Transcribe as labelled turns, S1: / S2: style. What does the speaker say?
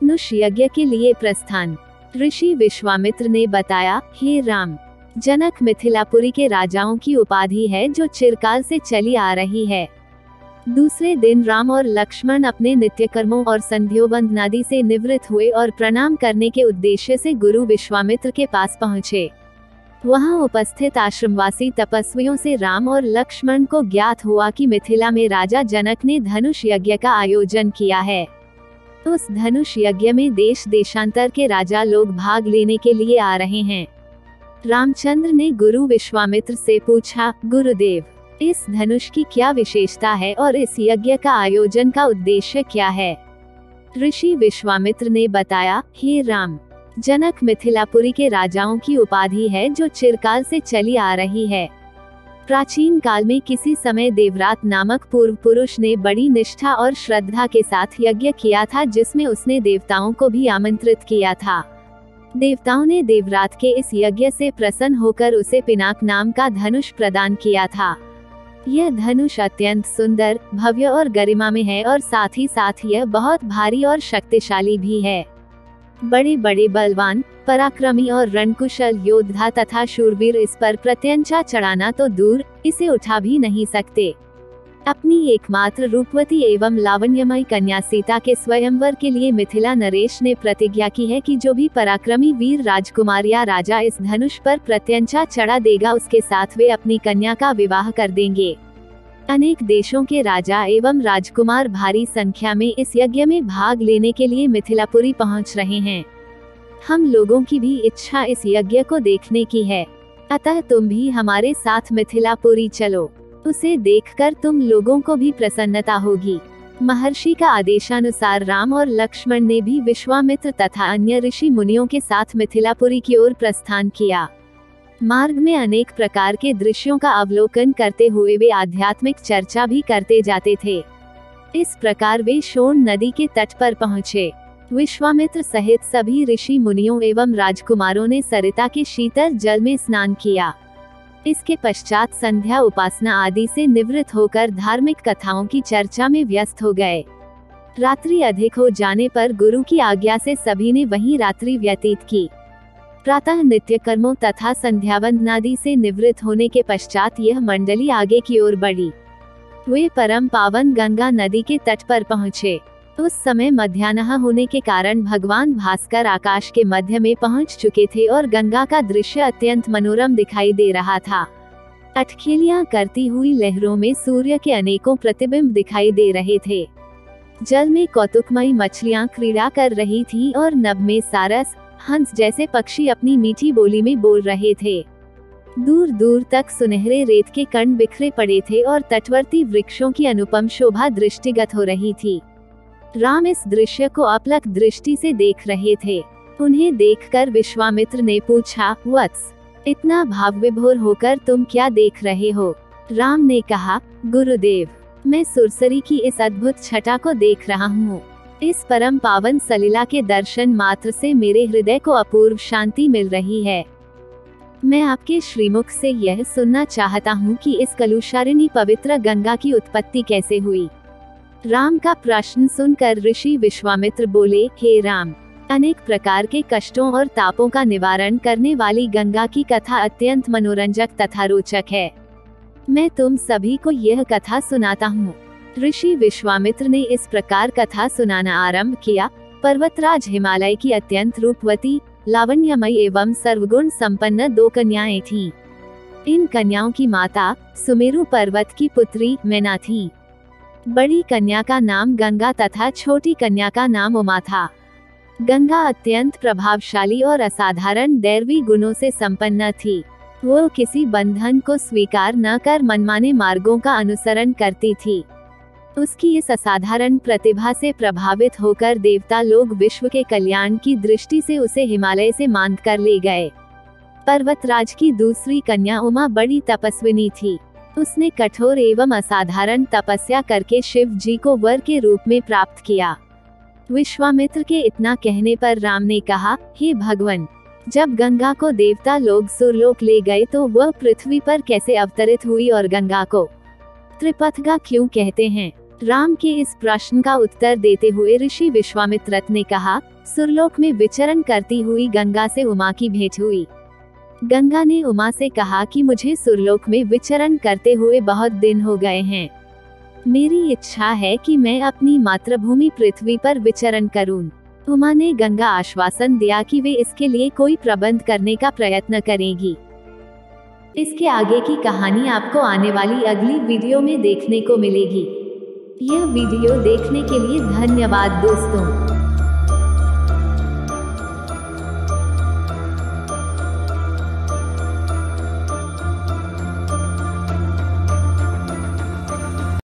S1: धनुष यज्ञ के लिए प्रस्थान। ऋषि विश्वामित्र ने बताया, हे राम, जनक मिथिलापुरी के राजाओं की उपाधि है जो चिरकाल से चली आ रही है। दूसरे दिन राम और लक्ष्मण अपने नित्य कर्मों और संध्योवंदनादि से निवृत्त हुए और प्रणाम करने के उद्देश्य से गुरु विश्वामित्र के पास पहुँचे। वहां उपस्थित आश्रमवासी तपस्वियों से राम और लक्ष्मण को ज्ञात हुआ कि मिथिला में राजा जनक ने धनुष यज्ञ का आयोजन किया है। उस धनुष यज्ञ में देश देशांतर के राजा लोग भाग लेने के लिए आ रहे हैं। रामचंद्र ने गुरु विश्वामित्र से पूछा, गुरुदेव, इस धनुष की क्या विशेषता है और इस यज्ञ का आयोजन का उद्देश्य क्या है? ऋषि विश्वामित्र ने बताया, हे राम, जनक मिथिलापुरी के राजाओं की उपाधि है जो चिरकाल से चली आ रही है। प्राचीन काल में किसी समय देवरात नामक पूर्व पुरुष ने बड़ी निष्ठा और श्रद्धा के साथ यज्ञ किया था, जिसमें उसने देवताओं को भी आमंत्रित किया था। देवताओं ने देवरात के इस यज्ञ से प्रसन्न होकर उसे पिनाक नाम का धनुष प्रदान किया था। यह धनुष अत्यंत सुंदर, भव्य और गरिमामय है और साथ ही साथ यह बहुत भारी और शक्तिशाली भी है। बड़े बड़े बलवान, पराक्रमी और रणकुशल योद्धा तथा शूरवीर इस पर प्रत्यंचा चढ़ाना तो दूर, इसे उठा भी नहीं सकते। अपनी एकमात्र रूपवती एवं लावण्यमयी कन्या सीता के स्वयंवर के लिए मिथिला नरेश ने प्रतिज्ञा की है कि जो भी पराक्रमी वीर राजकुमार या राजा इस धनुष पर प्रत्यंचा चढ़ा देगा, उसके साथ वे अपनी कन्या का विवाह कर देंगे। अनेक देशों के राजा एवं राजकुमार भारी संख्या में इस यज्ञ में भाग लेने के लिए मिथिलापुरी पहुंच रहे हैं। हम लोगों की भी इच्छा इस यज्ञ को देखने की है, अतः तुम भी हमारे साथ मिथिलापुरी चलो। उसे देखकर तुम लोगों को भी प्रसन्नता होगी। महर्षि का आदेशानुसार राम और लक्ष्मण ने भी विश्वामित्र तथा अन्य ऋषि मुनियों के साथ मिथिलापुरी की ओर प्रस्थान किया। मार्ग में अनेक प्रकार के दृश्यों का अवलोकन करते हुए वे आध्यात्मिक चर्चा भी करते जाते थे। इस प्रकार वे शोण नदी के तट पर पहुँचे। विश्वामित्र सहित सभी ऋषि मुनियों एवं राजकुमारों ने सरिता के शीतल जल में स्नान किया। इसके पश्चात संध्या उपासना आदि से निवृत्त होकर धार्मिक कथाओं की चर्चा में व्यस्त हो गए। रात्रि अधिक हो जाने पर गुरु की आज्ञा से सभी ने वहीं रात्रि व्यतीत की। प्रातः नित्य कर्मों तथा संध्यावंदनादि से निवृत्त होने के पश्चात यह मंडली आगे की ओर बढ़ी। वे परम पावन गंगा नदी के तट पर पहुँचे। उस समय मध्याह्न होने के कारण भगवान भास्कर आकाश के मध्य में पहुंच चुके थे और गंगा का दृश्य अत्यंत मनोरम दिखाई दे रहा था। अटखेलियां करती हुई लहरों में सूर्य के अनेकों प्रतिबिंब दिखाई दे रहे थे। जल में कौतुकमयी मछलियां क्रीड़ा कर रही थीं और नभ में सारस, हंस जैसे पक्षी अपनी मीठी बोली में बोल रहे थे। दूर दूर तक सुनहरे रेत के कण बिखरे पड़े थे और तटवर्ती वृक्षों की अनुपम शोभा दृष्टिगत हो रही थी। राम इस दृश्य को अपलक दृष्टि से देख रहे थे। उन्हें देखकर विश्वामित्र ने पूछा, वत्स, इतना भाव विभोर होकर तुम क्या देख रहे हो? राम ने कहा, गुरुदेव, मैं सुरसरी की इस अद्भुत छटा को देख रहा हूँ। इस परम पावन सलीला के दर्शन मात्र से मेरे हृदय को अपूर्व शांति मिल रही है। मैं आपके श्रीमुख से यह सुनना चाहता हूँ कि इस कलुषारिणी पवित्र गंगा की उत्पत्ति कैसे हुई। राम का प्रश्न सुनकर ऋषि विश्वामित्र बोले, हे राम, अनेक प्रकार के कष्टों और तापों का निवारण करने वाली गंगा की कथा अत्यंत मनोरंजक तथा रोचक है। मैं तुम सभी को यह कथा सुनाता हूँ। ऋषि विश्वामित्र ने इस प्रकार कथा सुनाना आरंभ किया। पर्वतराज हिमालय की अत्यंत रूपवती, लावण्यमयी एवं सर्वगुण संपन्न 2 कन्याएं थीं। इन कन्याओं की माता सुमेरु पर्वत की पुत्री मैना थी। बड़ी कन्या का नाम गंगा तथा छोटी कन्या का नाम उमा था। गंगा अत्यंत प्रभावशाली और असाधारण दैवी गुणों से संपन्न थी। वो किसी बंधन को स्वीकार न कर मनमाने मार्गों का अनुसरण करती थी। उसकी इस असाधारण प्रतिभा से प्रभावित होकर देवता लोग विश्व के कल्याण की दृष्टि से उसे हिमालय से मांद कर ले गए। पर्वतराज की दूसरी कन्या उमा बड़ी तपस्विनी थी। उसने कठोर एवं असाधारण तपस्या करके शिव जी को वर के रूप में प्राप्त किया। विश्वामित्र के इतना कहने पर राम ने कहा, हे भगवान, जब गंगा को देवता लोग सुरलोक ले गए तो वह पृथ्वी पर कैसे अवतरित हुई और गंगा को त्रिपथगा क्यों कहते हैं? राम के इस प्रश्न का उत्तर देते हुए ऋषि विश्वामित्र ने कहा, सुरलोक में विचरण करती हुई गंगा से उमा की भेंट हुई। गंगा ने उमा से कहा कि मुझे सुरलोक में विचरण करते हुए बहुत दिन हो गए हैं। मेरी इच्छा है कि मैं अपनी मातृभूमि पृथ्वी पर विचरण करूं। उमा ने गंगा आश्वासन दिया कि वे इसके लिए कोई प्रबंध करने का प्रयत्न करेगी। इसके आगे की कहानी आपको आने वाली अगली वीडियो में देखने को मिलेगी। यह वीडियो देखने के लिए धन्यवाद दोस्तों।